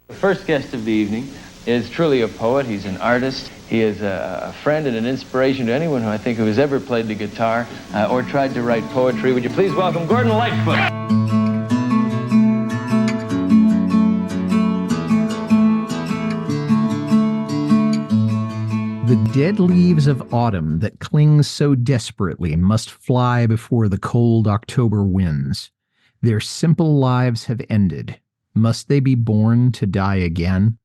The first guest of the evening is truly a poet. He's an artist. He is a friend and an inspiration to anyone who I think who has ever played the guitar or tried to write poetry. Would you please welcome Gordon Lightfoot? The dead leaves of autumn that cling so desperately must fly before the cold October winds. Their simple lives have ended. Must they be born to die again?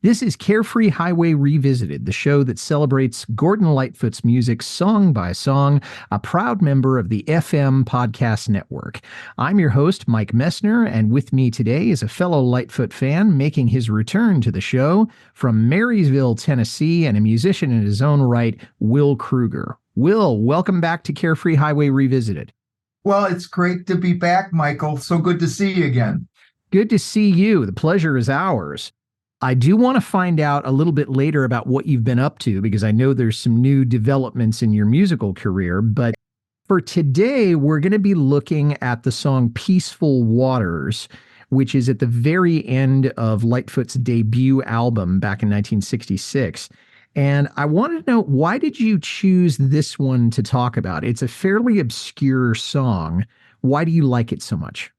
This is Carefree Highway Revisited, the show that celebrates Gordon Lightfoot's music song by song, a proud member of the FM Podcast Network. I'm your host, Mike Messner, and with me today is a fellow Lightfoot fan making his return to the show from Marysville, Tennessee, and a musician in his own right, Will Kruger. Will, welcome back to Carefree Highway Revisited. Well, it's great to be back, Michael. So good to see you again. Good to see you. The pleasure is ours. I do want to find out a little bit later about what you've been up to, because I know there's some new developments in your musical career. But for today, we're going to be looking at the song Peaceful Waters, which is at the very end of Lightfoot's debut album back in 1966. And I wanted to know, why did you choose this one to talk about? It's a fairly obscure song. Why do you like it so much?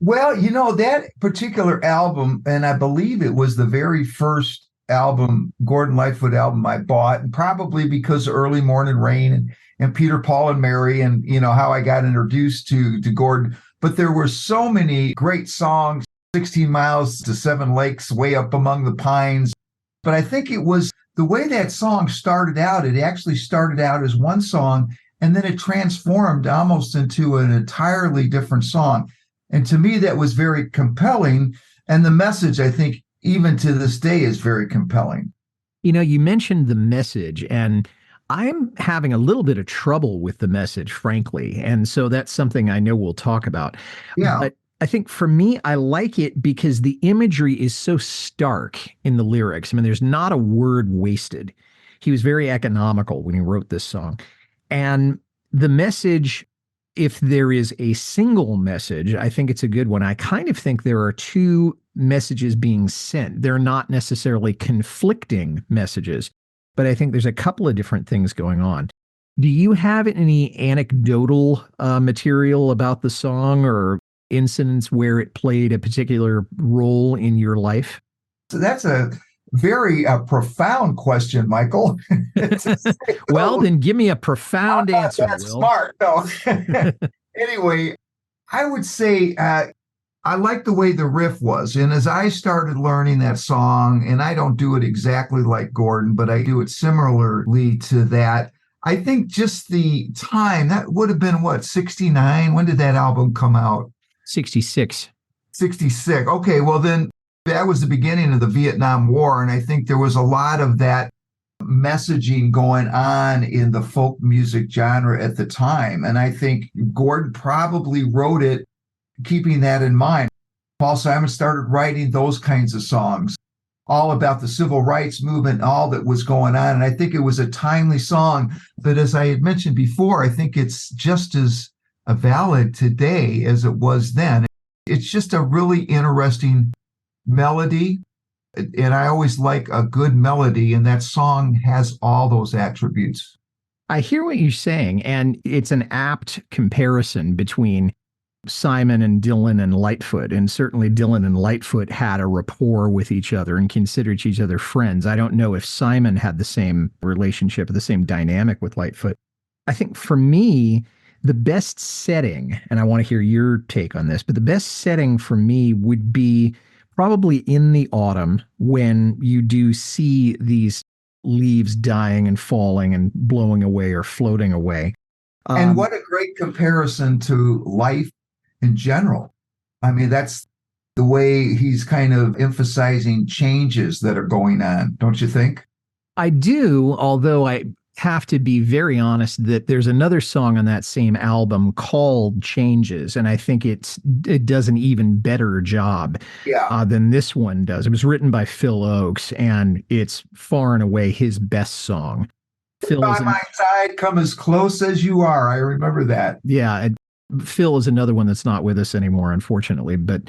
Well, that particular album, and I believe it was the very first album, Gordon Lightfoot album I bought, and probably because Early Morning Rain and Peter, Paul, and Mary, and how I got introduced to Gordon. But there were so many great songs, 16 Miles to Seven Lakes, Way Up Among the Pines. But I think it was the way that song started out. It actually started out as one song, and then it transformed almost into an entirely different song. And to me, that was very compelling. And the message, I think, even to this day, is very compelling. You mentioned the message, and I'm having a little bit of trouble with the message, frankly. And so that's something I know we'll talk about. Yeah. But I think for me, I like it because the imagery is so stark in the lyrics. I mean, there's not a word wasted. He was very economical when he wrote this song. And the message, if there is a single message, I think it's a good one. I kind of think there are two messages being sent. They're not necessarily conflicting messages, but I think there's a couple of different things going on. Do you have any anecdotal material about the song or incidents where it played a particular role in your life? So that's a very profound question, Michael. Well, then give me a profound answer, that's Will. Smart. No. Anyway, I would say I like the way the riff was. And as I started learning that song, and I don't do it exactly like Gordon, but I do it similarly to that, I think just the time, that would have been what, 69? When did that album come out? 66. 66. Okay, well then, that was the beginning of the Vietnam War, and I think there was a lot of that messaging going on in the folk music genre at the time. And I think Gordon probably wrote it keeping that in mind. Paul Simon started writing those kinds of songs, all about the civil rights movement, all that was going on. And I think it was a timely song. But as I had mentioned before, I think it's just as valid today as it was then. It's just a really interesting melody, and I always like a good melody, and that song has all those attributes. I hear what you're saying, and it's an apt comparison between Simon and Dylan and Lightfoot, and certainly Dylan and Lightfoot had a rapport with each other and considered each other friends. I don't know if Simon had the same relationship or the same dynamic with Lightfoot. I think for me, the best setting, and I want to hear your take on this, but the best setting for me would be probably in the autumn, when you do see these leaves dying and falling and blowing away or floating away. And what a great comparison to life in general. I mean, that's the way he's kind of emphasizing changes that are going on, don't you think? I do, although I have to be very honest that there's another song on that same album called Changes, and I think it does an even better job than this one does. It was written by Phil Oakes, and it's far and away his best song. By my side, come as close as you are. I remember that. Yeah, Phil is another one that's not with us anymore, unfortunately, but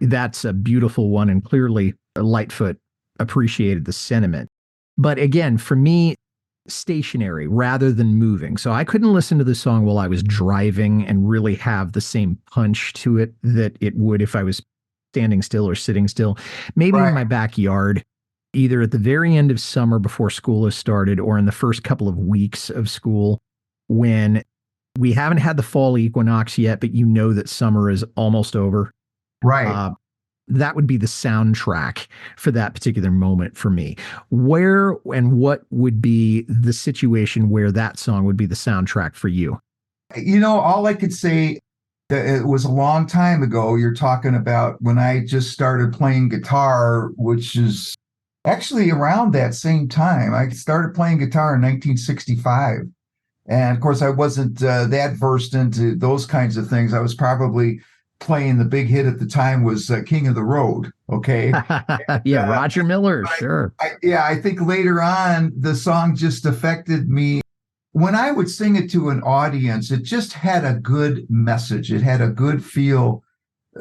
That's a beautiful one. And clearly Lightfoot appreciated the sentiment. But again, for me, stationary rather than moving. So I couldn't listen to the song while I was driving and really have the same punch to it that it would if I was standing still or sitting still. Maybe in my backyard, either at the very end of summer before school has started or in the first couple of weeks of school when we haven't had the fall equinox yet, but you know that summer is almost over. Right. That would be the soundtrack for that particular moment for me. Where and what would be the situation where that song would be the soundtrack for you? All I could say, it was a long time ago. You're talking about when I just started playing guitar, which is actually around that same time. I started playing guitar in 1965. And of course, I wasn't that versed into those kinds of things. I was probably playing the big hit at the time was King of the Road. Okay. Yeah, Roger Miller. Sure. I think later on, the song just affected me. When I would sing it to an audience, it just had a good message. It had a good feel.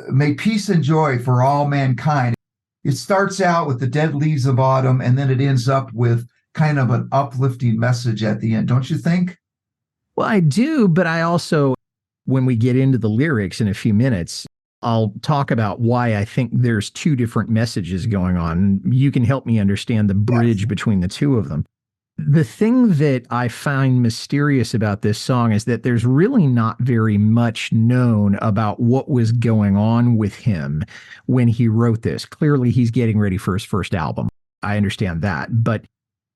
May peace and joy for all mankind. It starts out with the dead leaves of autumn, and then it ends up with kind of an uplifting message at the end. Don't you think? Well, I do, but I also, when we get into the lyrics in a few minutes, I'll talk about why I think there's two different messages going on. You can help me understand the bridge between the two of them. The thing that I find mysterious about this song is that there's really not very much known about what was going on with him when he wrote this. Clearly, he's getting ready for his first album. I understand that. But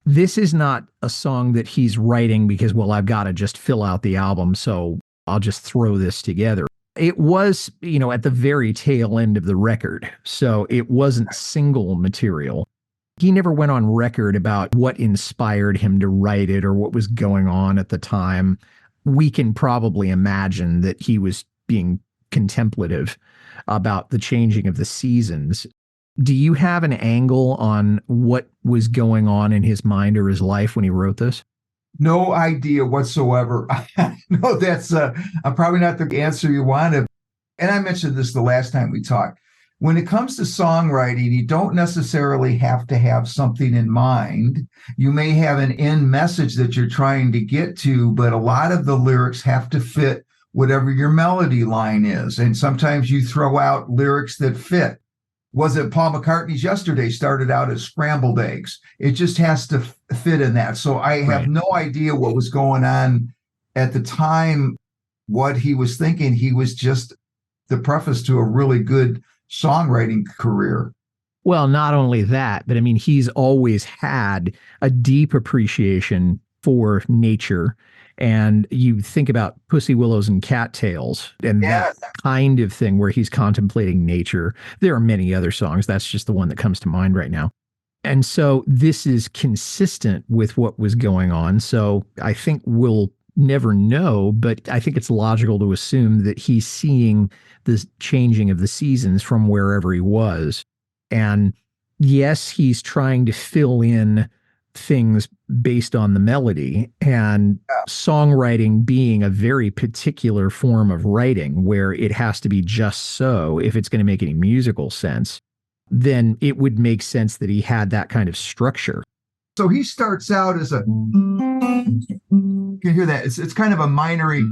this is not a song that he's writing because, well, I've got to just fill out the album, so I'll just throw this together. It was, at the very tail end of the record. So it wasn't single material. He never went on record about what inspired him to write it or what was going on at the time. We can probably imagine that he was being contemplative about the changing of the seasons. Do you have an angle on what was going on in his mind or his life when he wrote this? No idea whatsoever. No, that's probably not the answer you wanted. And I mentioned this the last time we talked. When it comes to songwriting, you don't necessarily have to have something in mind. You may have an end message that you're trying to get to, but a lot of the lyrics have to fit whatever your melody line is. And sometimes you throw out lyrics that fit. Was it Paul McCartney's Yesterday started out as scrambled eggs? It just has to fit in that. So I have no idea what was going on at the time, what he was thinking. He was just the preface to a really good songwriting career. Well, not only that, but I mean, he's always had a deep appreciation for nature. And you think about Pussy Willows and Cattails and that kind of thing where he's contemplating nature. There are many other songs. That's just the one that comes to mind right now. And so this is consistent with what was going on. So I think we'll never know, but I think it's logical to assume that he's seeing the changing of the seasons from wherever he was. And yes, he's trying to fill in things based on the melody, and songwriting being a very particular form of writing where it has to be just so if it's going to make any musical sense, then it would make sense that he had that kind of structure. So he starts out as a, you can hear that. It's kind of a minory.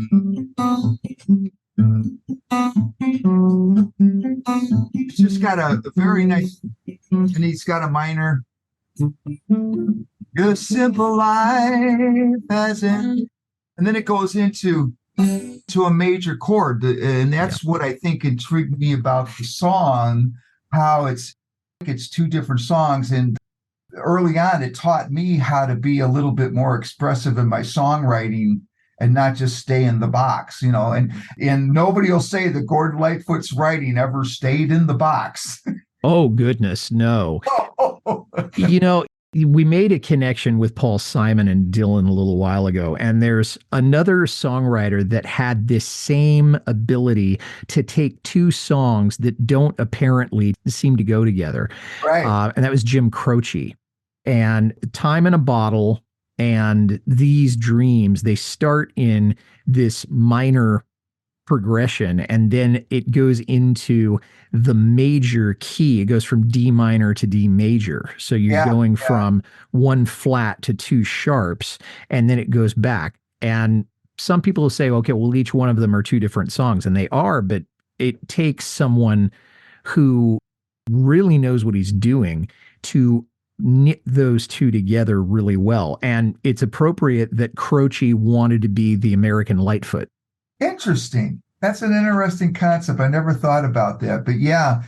He's just got a very nice, and he's got a minor. Your simple life has ended. And then it goes into a major chord. And that's what I think intrigued me about the song, how it's two different songs. And early on, it taught me how to be a little bit more expressive in my songwriting and not just stay in the box, and nobody will say that Gordon Lightfoot's writing ever stayed in the box. Oh, goodness, no. We made a connection with Paul Simon and Dylan a little while ago, and there's another songwriter that had this same ability to take two songs that don't apparently seem to go together. Right. And that was Jim Croce. And Time in a Bottle and These Dreams, they start in this minor progression, and then it goes into the major key. It goes from D minor to D major. So you're going from one flat to two sharps, and then it goes back. And some people will say, okay, well, each one of them are two different songs, and they are, but it takes someone who really knows what he's doing to knit those two together really well. And it's appropriate that Croce wanted to be the American Lightfoot. Interesting. That's an interesting concept. I never thought about that. But yeah,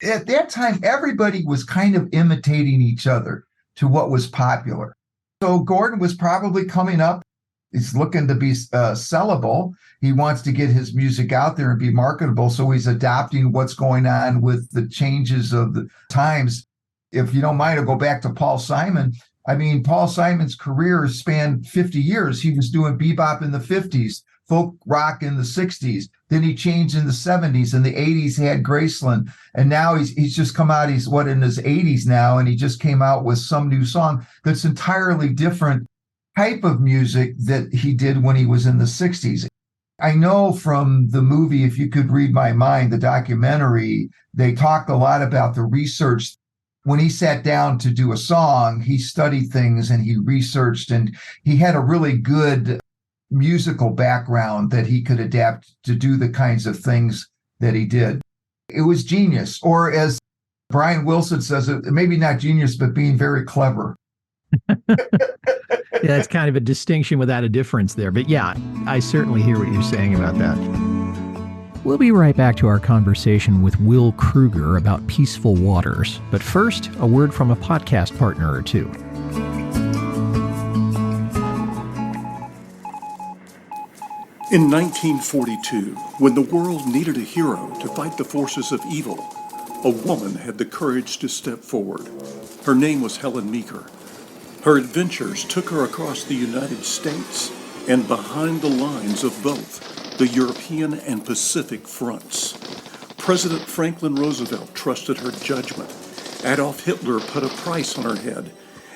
at that time, everybody was kind of imitating each other to what was popular. So Gordon was probably coming up. He's looking to be sellable. He wants to get his music out there and be marketable. So he's adapting what's going on with the changes of the times. If you don't mind, I'll go back to Paul Simon. I mean, Paul Simon's career spanned 50 years. He was doing bebop in the 50s, folk rock in the 60s. Then he changed in the 70s. In the 80s, he had Graceland. And now he's just come out, he's in his 80s now, and he just came out with some new song that's entirely different type of music that he did when he was in the 60s. I know from the movie, If You Could Read My Mind, the documentary, they talked a lot about the research. When he sat down to do a song, he studied things and he researched, and he had a really good musical background that he could adapt to do the kinds of things that he did. It was genius, or as Brian Wilson says, maybe not genius, but being very clever. Yeah, it's kind of a distinction without a difference there. But yeah, I certainly hear what you're saying about that. We'll be right back to our conversation with Will Kruger about Peaceful Waters. But first, a word from a podcast partner or two. In 1942, when the world needed a hero to fight the forces of evil, a woman had the courage to step forward. Her name was Helen Meeker. Her adventures took her across the United States and behind the lines of both the European and Pacific fronts. President Franklin Roosevelt trusted her judgment. Adolf Hitler put a price on her head.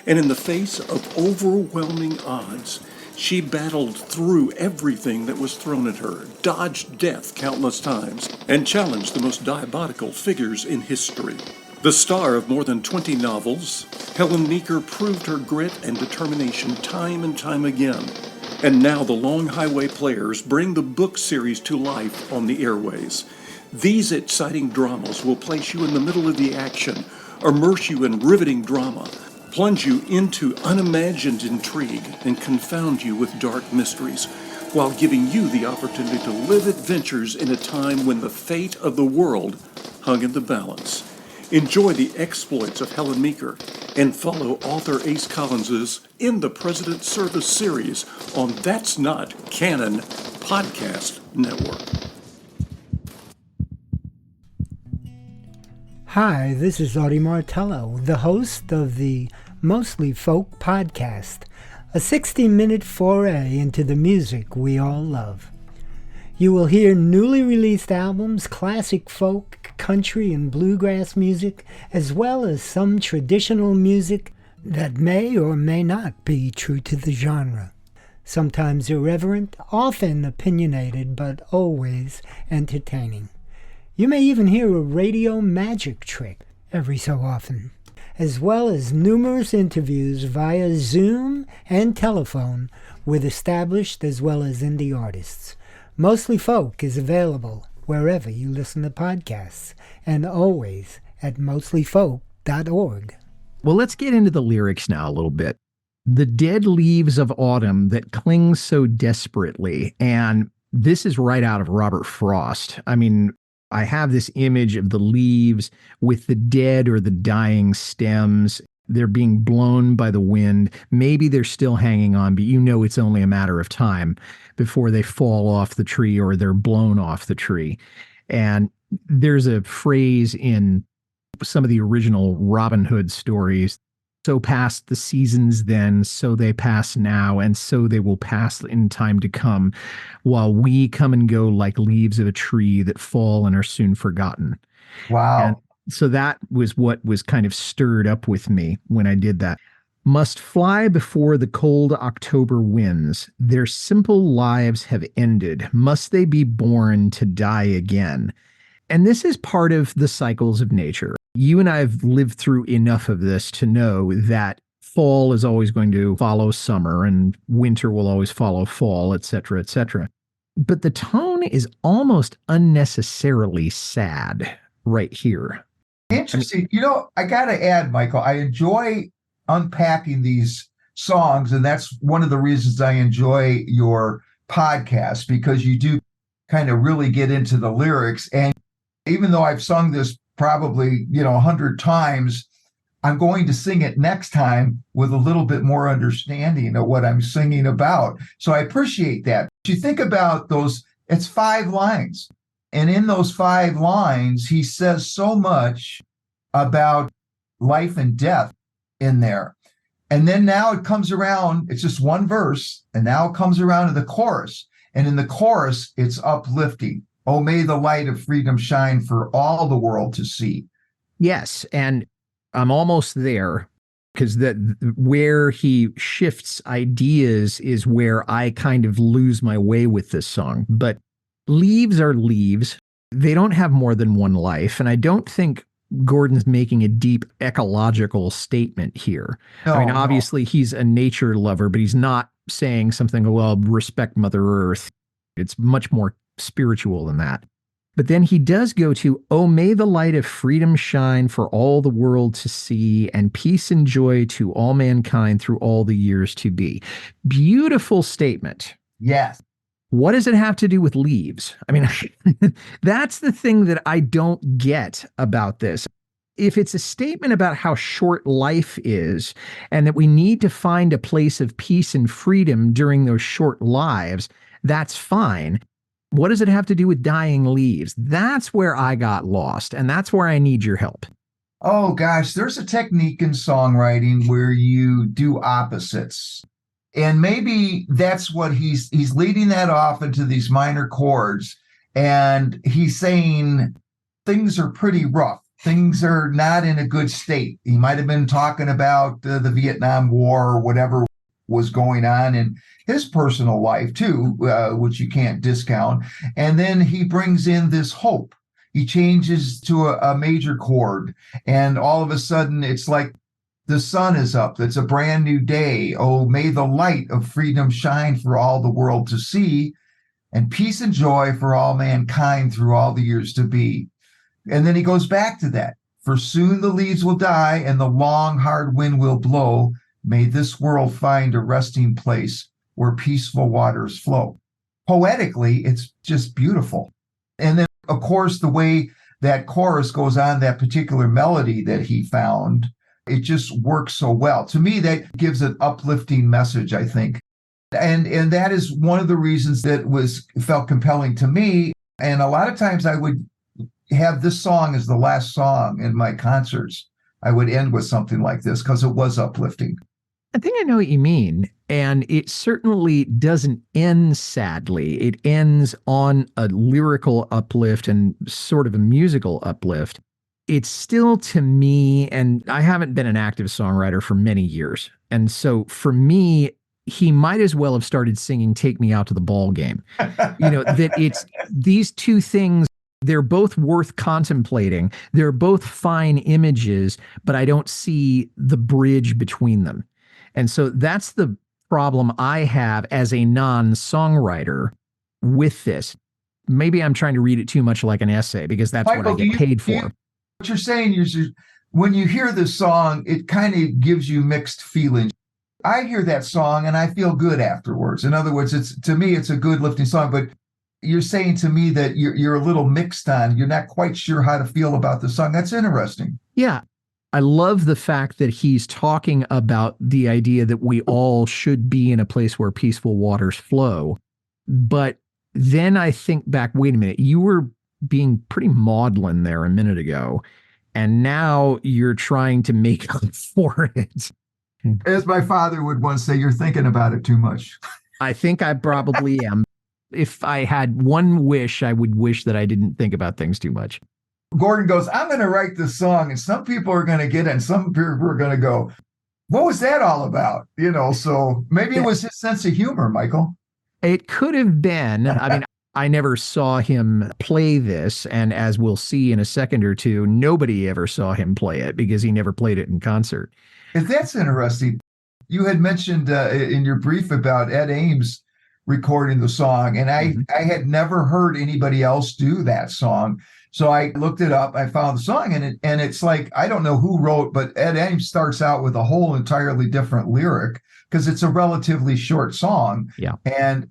And in the face of overwhelming odds, she battled through everything that was thrown at her, dodged death countless times, and challenged the most diabolical figures in history. The star of more than 20 novels, Helen Meeker proved her grit and determination time and time again. And now the Long Highway Players bring the book series to life on the airways. These exciting dramas will place you in the middle of the action, immerse you in riveting drama, plunge you into unimagined intrigue, and confound you with dark mysteries, while giving you the opportunity to live adventures in a time when the fate of the world hung in the balance. Enjoy the exploits of Helen Meeker and follow author Ace Collins's In the President's Service series on That's Not Canon Podcast Network. Hi, this is Audie Martello, the host of the Mostly Folk podcast, a 60-minute foray into the music we all love. You will hear newly released albums, classic folk, country, and bluegrass music, as well as some traditional music that may or may not be true to the genre. Sometimes irreverent, often opinionated, but always entertaining. You may even hear a radio magic trick every so often, as well as numerous interviews via Zoom and telephone with established as well as indie artists. Mostly Folk is available wherever you listen to podcasts, and always at mostlyfolk.org. Well, let's get into the lyrics now a little bit. The dead leaves of autumn that cling so desperately, and this is right out of Robert Frost. I mean, I have this image of the leaves with the dead or the dying stems. They're being blown by the wind. Maybe they're still hanging on, but you know it's only a matter of time before they fall off the tree or they're blown off the tree. And there's a phrase in some of the original Robin Hood stories, so passed the seasons then, so they pass now, and so they will pass in time to come, while we come and go like leaves of a tree that fall and are soon forgotten. Wow. And so that was what was kind of stirred up with me when I did that. must fly before the cold October winds. Their simple lives have ended. Must they be born to die again? And this is part of the cycles of nature. You and I have lived through enough of this to know that fall is always going to follow summer and winter will always follow fall, et cetera, et cetera. But the tone is almost unnecessarily sad right here. Interesting. I got to add, Michael, I enjoy unpacking these songs, and that's one of the reasons I enjoy your podcast, because you do kind of really get into the lyrics. And even though I've sung this probably 100 times, I'm going to sing it next time with a little bit more understanding of what I'm singing about. So I appreciate that. If you think about those, it's 5 lines. And in those 5 lines, he says so much about life and death in there. And then now it comes around, it's just one verse, and now it comes around to the chorus. And in the chorus, it's uplifting. Oh, may the light of freedom shine for all the world to see. Yes, and I'm almost there, because where he shifts ideas is where I kind of lose my way with this song. But leaves are leaves. They don't have more than one life. And I don't think Gordon's making a deep ecological statement here. No, I mean, obviously he's a nature lover, but he's not saying something, well, respect Mother Earth. It's much more spiritual than that. But then he does go to, oh, may the light of freedom shine for all the world to see, and peace and joy to all mankind through all the years to be. Beautiful statement. Yes. What does it have to do with leaves? I mean, that's the thing that I don't get about this. If it's a statement about how short life is and that we need to find a place of peace and freedom during those short lives, that's fine. What does it have to do with dying leaves? That's where I got lost, and that's where I need your help. Oh, gosh, there's a technique in songwriting where you do opposites. And maybe that's what he's leading that off into these minor chords. And he's saying things are pretty rough. Things are not in a good state. He might have been talking about the Vietnam War or whatever was going on in his personal life too, which you can't discount. And then he brings in this hope. He changes to a major chord, and all of a sudden it's like the sun is up. It's a brand new day. Oh, may the light of freedom shine for all the world to see, and peace and joy for all mankind through all the years to be. And then he goes back to that. For soon the leaves will die and the long, hard wind will blow. May this world find a resting place where peaceful waters flow. Poetically, it's just beautiful. And then, of course, the way that chorus goes on, that particular melody that he found, it just works so well. To me, that gives an uplifting message, I think. And that is one of the reasons that felt compelling to me. And a lot of times I would have this song as the last song in my concerts. I would end with something like this because it was uplifting. I think I know what you mean. And it certainly doesn't end sadly. It ends on a lyrical uplift and sort of a musical uplift. It's still, to me, and I haven't been an active songwriter for many years. And so for me, he might as well have started singing Take Me Out to the Ball Game. That it's these two things, they're both worth contemplating. They're both fine images, but I don't see the bridge between them. And so that's the problem I have as a non-songwriter with this. Maybe I'm trying to read it too much like an essay because that's Michael, what I get paid for. What you're saying is when you hear this song, it kind of gives you mixed feelings. I hear that song and I feel good afterwards. In other words, to me, it's a good lifting song, but you're saying to me that you're a little mixed on, you're not quite sure how to feel about the song. That's interesting. Yeah. I love the fact that he's talking about the idea that we all should be in a place where peaceful waters flow. But then I think back, wait a minute, you were being pretty maudlin there a minute ago, and now you're trying to make up for it. As my father would once say, you're thinking about it too much. I think I probably am. If I had one wish, I would wish that I didn't think about things too much. Gordon goes, I'm going to write this song, and some people are going to get it, and some people are going to go, what was that all about? So maybe it was his sense of humor, Michael. It could have been. I mean, I never saw him play this. And as we'll see in a second or two, nobody ever saw him play it because he never played it in concert. If that's interesting. You had mentioned in your brief about Ed Ames recording the song, and I had never heard anybody else do that song. So I looked it up, I found the song, and it's like, I don't know who wrote, but Ed Ames starts out with a whole entirely different lyric because it's a relatively short song. Yeah. And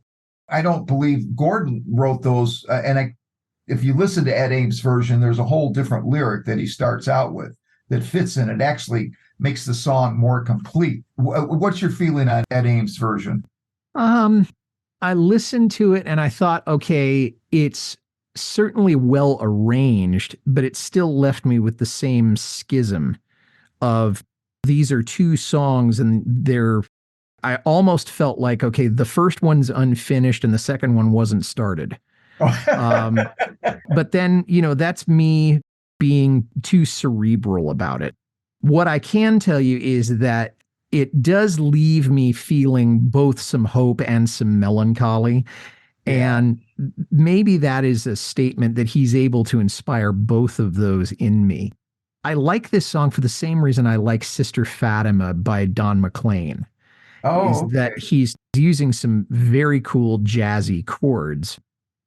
I don't believe Gordon wrote those. If you listen to Ed Ames' version, there's a whole different lyric that he starts out with that fits in. It actually makes the song more complete. What's your feeling on Ed Ames' version? I listened to it and I thought, okay, it's certainly well arranged, but it still left me with the same schism of these are two songs and I almost felt like, okay, the first one's unfinished and the second one wasn't started. But then, that's me being too cerebral about it. What I can tell you is that it does leave me feeling both some hope and some melancholy. Yeah. And maybe that is a statement that he's able to inspire both of those in me. I like this song for the same reason I like Sister Fatima by Don McLean. That he's using some very cool jazzy chords.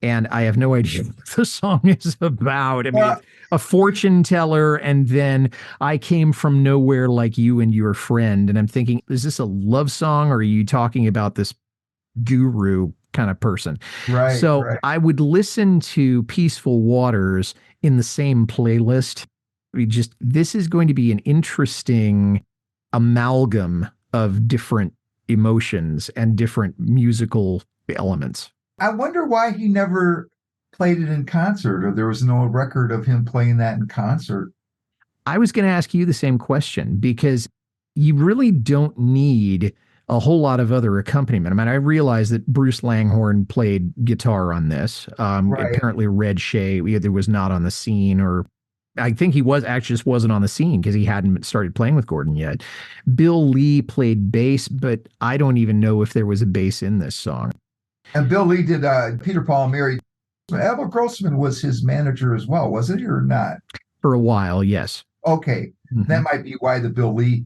And I have no idea what the song is about. I mean, it's a fortune teller, and then I came from nowhere like you and your friend. And I'm thinking, is this a love song, or are you talking about this guru kind of person? Right. So I would listen to Peaceful Waters in the same playlist. This is going to be an interesting amalgam of different emotions and different musical elements. I wonder why he never played it in concert, or there was no record of him playing that in concert. I was going to ask you the same question, because you really don't need a whole lot of other accompaniment. I mean, I realize that Bruce Langhorne played guitar on this. Apparently Red Shea either was not on the scene, or I think he just wasn't on the scene because he hadn't started playing with Gordon yet. Bill Lee played bass, but I don't even know if there was a bass in this song. And Bill Lee did Peter, Paul, and Mary. Abel Grossman was his manager as well, wasn't he, or not? For a while, yes. Okay. Mm-hmm. That might be why the Bill Lee,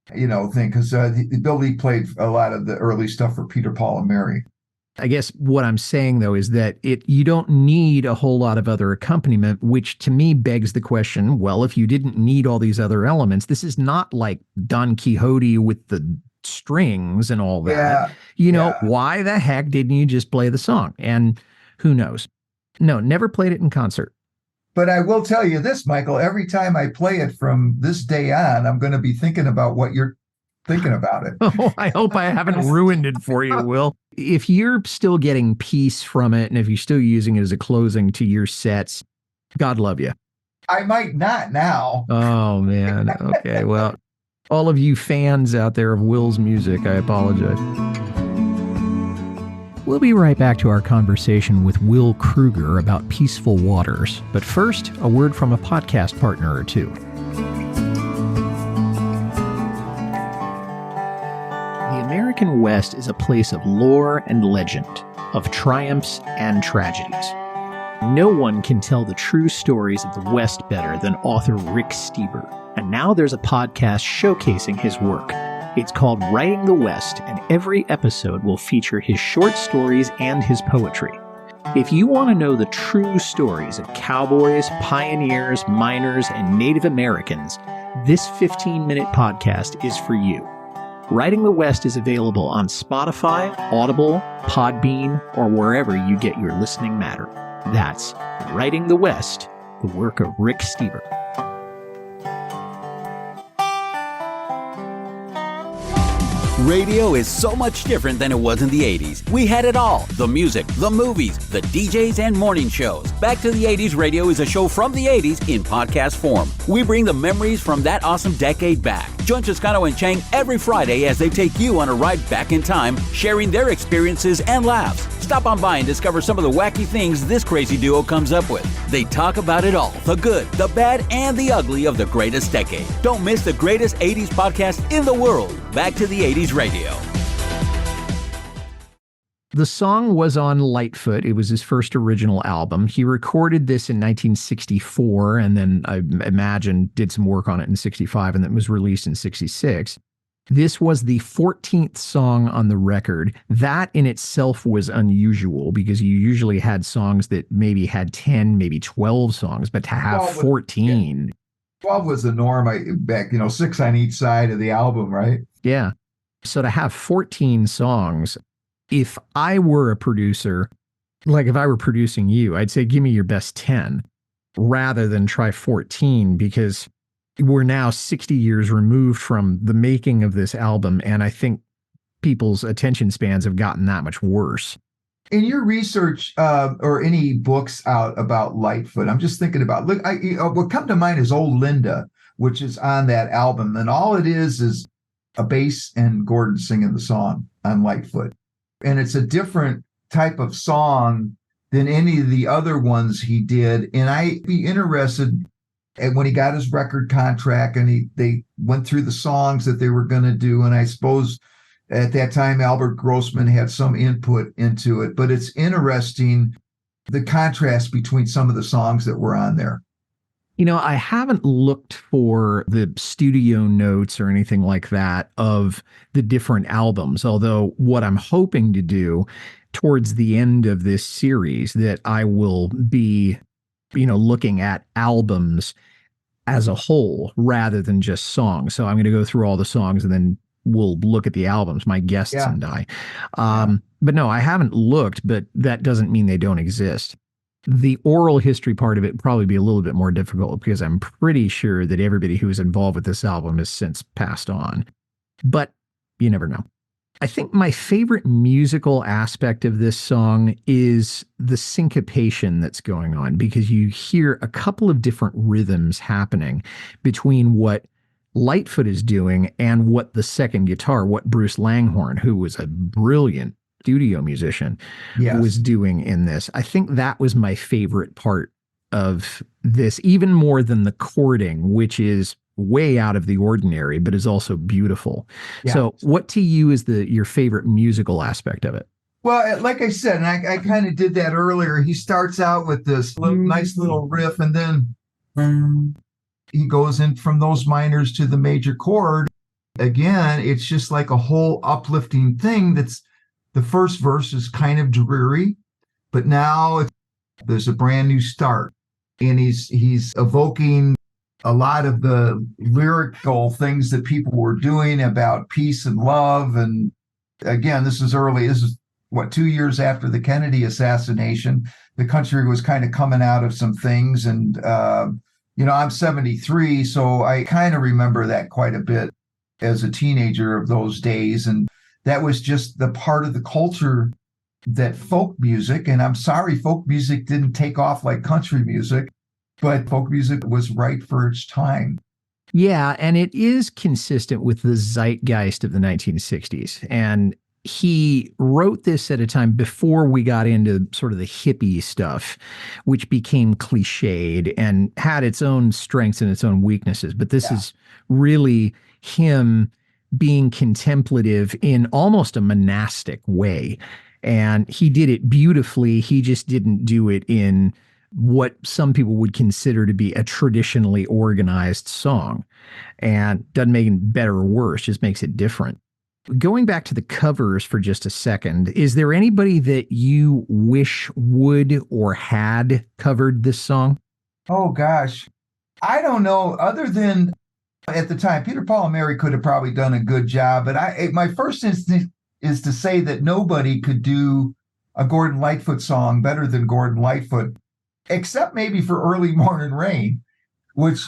thing, because Bill Lee played a lot of the early stuff for Peter, Paul, and Mary. I guess what I'm saying, though, is that you don't need a whole lot of other accompaniment, which to me begs the question, well, if you didn't need all these other elements, this is not like Don Quixote with the strings and all that. Why the heck didn't you just play the song? And who knows? No, never played it in concert. But I will tell you this, Michael, every time I play it from this day on, I'm going to be thinking about what you're thinking about it. Oh, I hope I haven't ruined it for you, Will. If you're still getting peace from it, and if you're still using it as a closing to your sets, God love you. I might not now. Oh, man. Okay, well, all of you fans out there of Will's music, I apologize. We'll be right back to our conversation with Will Kruger about Peaceful Waters. But first, a word from a podcast partner or two. The American West is a place of lore and legend, of triumphs and tragedies. No one can tell the true stories of the West better than author Rick Steber. And now there's a podcast showcasing his work. It's called Writing the West, and every episode will feature his short stories and his poetry. If you want to know the true stories of cowboys, pioneers, miners, and Native Americans, this 15-minute podcast is for you. Writing the West is available on Spotify, Audible, Podbean, or wherever you get your listening matter. That's Writing the West, the work of Rick Steber. Radio is so much different than it was in the 80s. We had it all. The music, the movies, the DJs, and morning shows. Back to the 80s Radio is a show from the 80s in podcast form. We bring the memories from that awesome decade back. Join Toscano and Chang every Friday as they take you on a ride back in time, sharing their experiences and laughs. Stop on by and discover some of the wacky things this crazy duo comes up with. They talk about it all, the good, the bad, and the ugly of the greatest decade. Don't miss the greatest 80s podcast in the world, Back to the 80s Radio. The song was on Lightfoot. It was his first original album. He recorded this in 1964 and then, I imagine, did some work on it in 65, and then was released in 66. This was the 14th song on the record. That in itself was unusual because you usually had songs that maybe had 10, maybe 12 songs, but to have 14. 12 was the norm back, 6 on each side of the album, right? Yeah. So to have 14 songs, if I were a producer, like if I were producing you, I'd say, give me your best 10 rather than try 14, because we're now 60 years removed from the making of this album. And I think people's attention spans have gotten that much worse. In your research or any books out about Lightfoot, I'm just thinking about, what come to mind is Old Linda, which is on that album. And all it is a bass and Gordon singing the song on Lightfoot. And it's a different type of song than any of the other ones he did. And I'd be interested, and when he got his record contract and they went through the songs that they were going to do. And I suppose at that time, Albert Grossman had some input into it, but it's interesting, the contrast between some of the songs that were on there. I haven't looked for the studio notes or anything like that of the different albums, although what I'm hoping to do towards the end of this series, that I will be, looking at albums as a whole rather than just songs. So I'm going to go through all the songs and then we'll look at the albums, my guests and I. But no, I haven't looked, but that doesn't mean they don't exist. The oral history part of it would probably be a little bit more difficult because I'm pretty sure that everybody who was involved with this album has since passed on. But you never know. I think my favorite musical aspect of this song is the syncopation that's going on, because you hear a couple of different rhythms happening between what Lightfoot is doing and what the second guitar, what Bruce Langhorne, who was a brilliant studio musician, was doing in this. I think that was my favorite part of this, even more than the chording, which is way out of the ordinary, but is also beautiful. Yeah. So what to you is your favorite musical aspect of it? Well, like I said, and I kind of did that earlier, he starts out with this nice little riff, and then he goes in from those minors to the major chord. Again, it's just like a whole uplifting thing. The first verse is kind of dreary, but now there's a brand new start, and he's evoking a lot of the lyrical things that people were doing about peace and love. And again, this is 2 years after the Kennedy assassination. The country was kind of coming out of some things, and I'm 73, so I kind of remember that quite a bit as a teenager of those days. And that was just the part of the culture that folk music, and I'm sorry, folk music didn't take off like country music, but folk music was right for its time. Yeah, and it is consistent with the zeitgeist of the 1960s. And he wrote this at a time before we got into sort of the hippie stuff, which became cliched and had its own strengths and its own weaknesses. But this is really him being contemplative in almost a monastic way. And he did it beautifully. He just didn't do it in what some people would consider to be a traditionally organized song. And doesn't make it better or worse, just makes it different. Going back to the covers for just a second, is there anybody that you wish would or had covered this song? Oh, gosh. I don't know. Other than at the time, Peter, Paul, and Mary could have probably done a good job. But my first instinct is to say that nobody could do a Gordon Lightfoot song better than Gordon Lightfoot, except maybe for Early Morning Rain, which,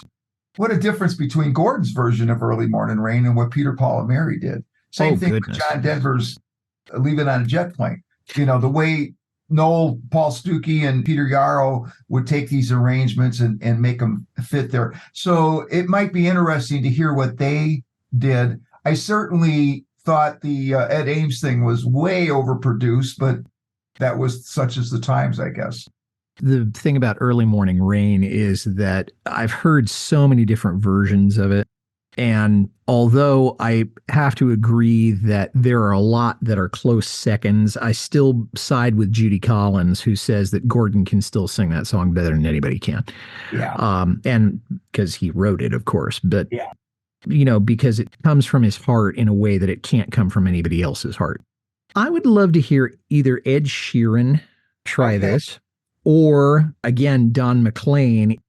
what a difference between Gordon's version of Early Morning Rain and what Peter, Paul, and Mary did. Same thing with John Denver's Leave It on a Jet Plane. The way Noel, Paul Stuckey, and Peter Yarrow would take these arrangements and make them fit there. So it might be interesting to hear what they did. I certainly thought the Ed Ames thing was way overproduced, but that was such as the times, I guess. The thing about Early Morning Rain is that I've heard so many different versions of it. And although I have to agree that there are a lot that are close seconds, I still side with Judy Collins, who says that Gordon can still sing that song better than anybody can. Yeah. And because he wrote it, of course, but, Yeah. Because it comes from his heart in a way that it can't come from anybody else's heart. I would love to hear either Ed Sheeran try this, or again, Don McLean,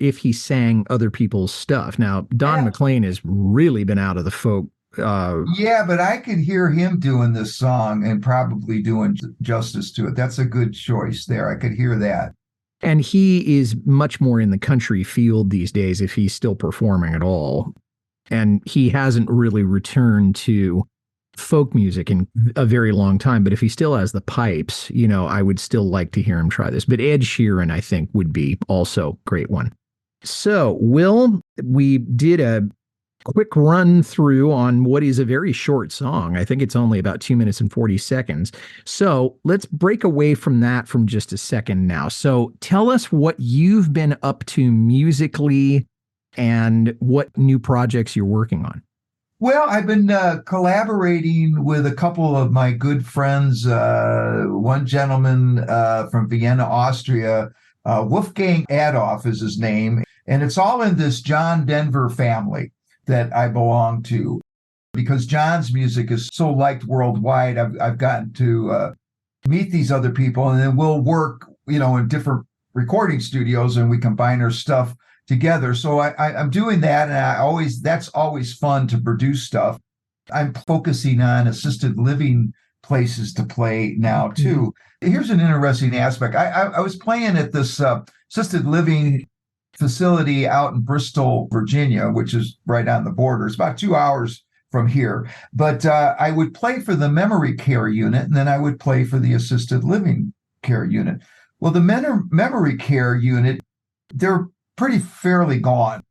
if he sang other people's stuff. Now, Don McLean has really been out of the folk. Yeah, but I could hear him doing this song and probably doing justice to it. That's a good choice there. I could hear that. And he is much more in the country field these days, if he's still performing at all. And he hasn't really returned to folk music in a very long time. But if he still has the pipes, I would still like to hear him try this. But Ed Sheeran, I think, would be also a great one. So, Will, we did a quick run through on what is a very short song. I think it's only about 2 minutes and 40 seconds. So let's break away from that from just a second now. So tell us what you've been up to musically and what new projects you're working on. Well, I've been collaborating with a couple of my good friends. One gentleman from Vienna, Austria, Wolfgang Adolf is his name. And it's all in this John Denver family that I belong to, because John's music is so liked worldwide. I've gotten to meet these other people, and then we'll work, in different recording studios, and we combine our stuff together. So I'm doing that, and that's always fun to produce stuff. I'm focusing on assisted living places to play now too. Here's an interesting aspect. I was playing at this assisted living facility out in Bristol, Virginia, which is right on the border. It's about 2 hours from here. But I would play for the memory care unit, and then I would play for the assisted living care unit. Well, the memory care unit, they're pretty fairly gone,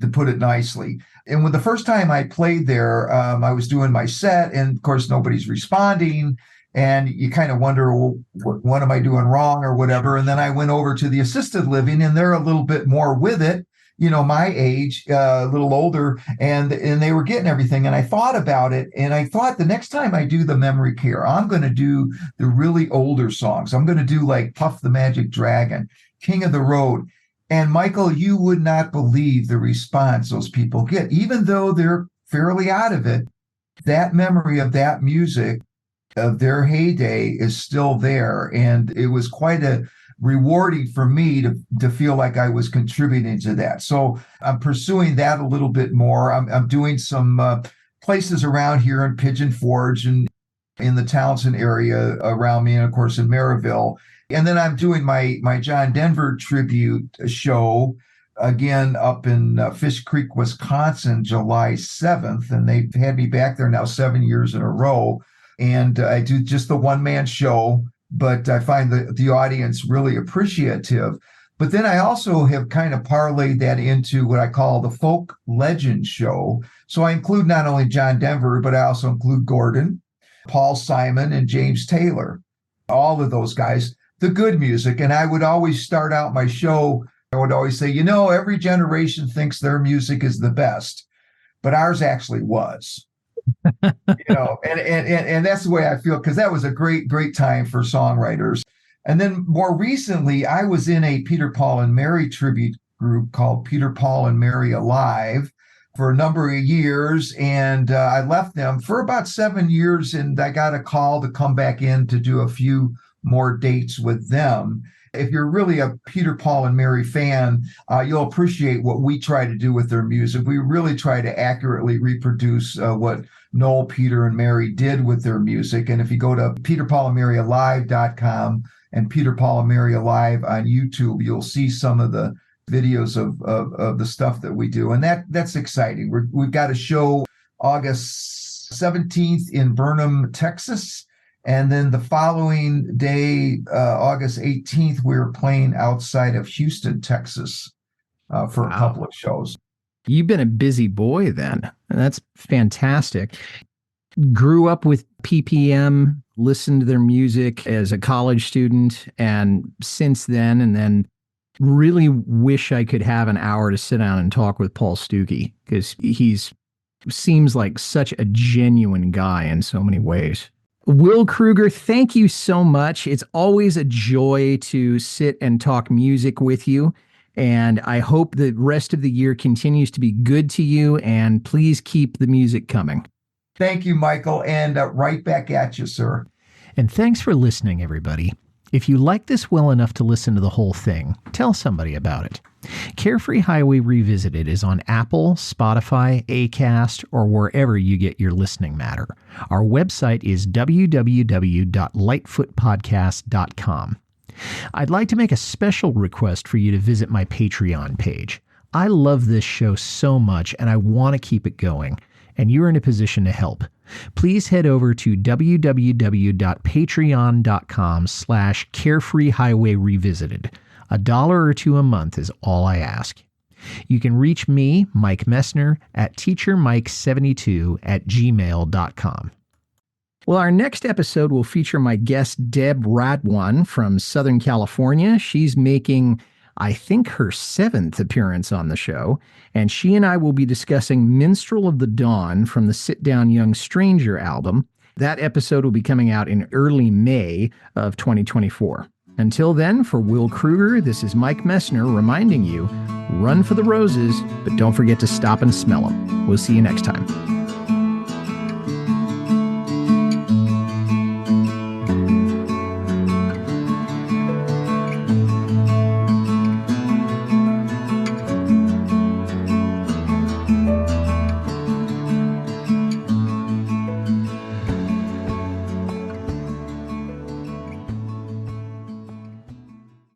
to put it nicely. And when the first time I played there, I was doing my set, and of course, nobody's responding. And you kind of wonder, well, what am I doing wrong or whatever? And then I went over to the assisted living, and they're a little bit more with it, my age, a little older, and they were getting everything. And I thought about it, and I thought the next time I do the memory care, I'm going to do the really older songs. I'm going to do like Puff the Magic Dragon, King of the Road. And Michael, you would not believe the response those people get, even though they're fairly out of it. That memory of that music of their heyday is still there. And it was quite a rewarding for me to feel like I was contributing to that. So I'm pursuing that a little bit more. I'm doing some places around here in Pigeon Forge and in the Townsend area around me, and of course in Maryville. And then I'm doing my John Denver tribute show again up in Fish Creek, Wisconsin, July 7th. And they've had me back there now 7 years in a row. And I do just the one-man show, but I find the audience really appreciative. But then I also have kind of parlayed that into what I call the folk legend show. So I include not only John Denver, but I also include Gordon, Paul Simon, and James Taylor, all of those guys, the good music. And I would always start out my show, I would always say, every generation thinks their music is the best, but ours actually was. And that's the way I feel, because that was a great time for songwriters. And then more recently, I was in a Peter, Paul, and Mary tribute group called Peter, Paul, and Mary Alive for a number of years. And I left them for about 7 years, and I got a call to come back in to do a few more dates with them. If you're really a Peter, Paul, and Mary fan, you'll appreciate what we try to do with their music. We really try to accurately reproduce what Noel, Peter, and Mary did with their music. And if you go to peterpaulandmaryalive.com and Peter, Paul, and Mary Alive on YouTube, you'll see some of the videos of the stuff that we do. And that's exciting. We've got a show August 17th in Burnham, Texas. And then the following day, August 18th, we're playing outside of Houston, Texas, for a couple of shows. You've been a busy boy then. That's fantastic. grew up with PPM, listened to their music as a college student, and since then, and then really wish I could have an hour to sit down and talk with Paul Stuckey, because seems like such a genuine guy in so many ways. Will Kruger, thank you so much. It's always a joy to sit and talk music with you. And I hope the rest of the year continues to be good to you. And please keep the music coming. Thank you, Michael. And right back at you, sir. And thanks for listening, everybody. If you like this well enough to listen to the whole thing, tell somebody about it. Carefree Highway Revisited is on Apple, Spotify, Acast, or wherever you get your listening matter. Our website is www.lightfootpodcast.com. I'd like to make a special request for you to visit my Patreon page. I love this show so much, and I want to keep it going, and you're in a position to help. Please head over to www.patreon.com/Carefree Highway Revisited. $1 or $2 a month is all I ask. You can reach me, Mike Messner, at teachermike72@gmail.com. Well, our next episode will feature my guest, Deb Radwan from Southern California. She's making, I think, her 7th appearance on the show, and she and I will be discussing Minstrel of the Dawn from the Sit Down Young Stranger album. That episode will be coming out in early May of 2024. Until then, for Will Kruger, this is Mike Messner reminding you, run for the roses, but don't forget to stop and smell them. We'll see you next time.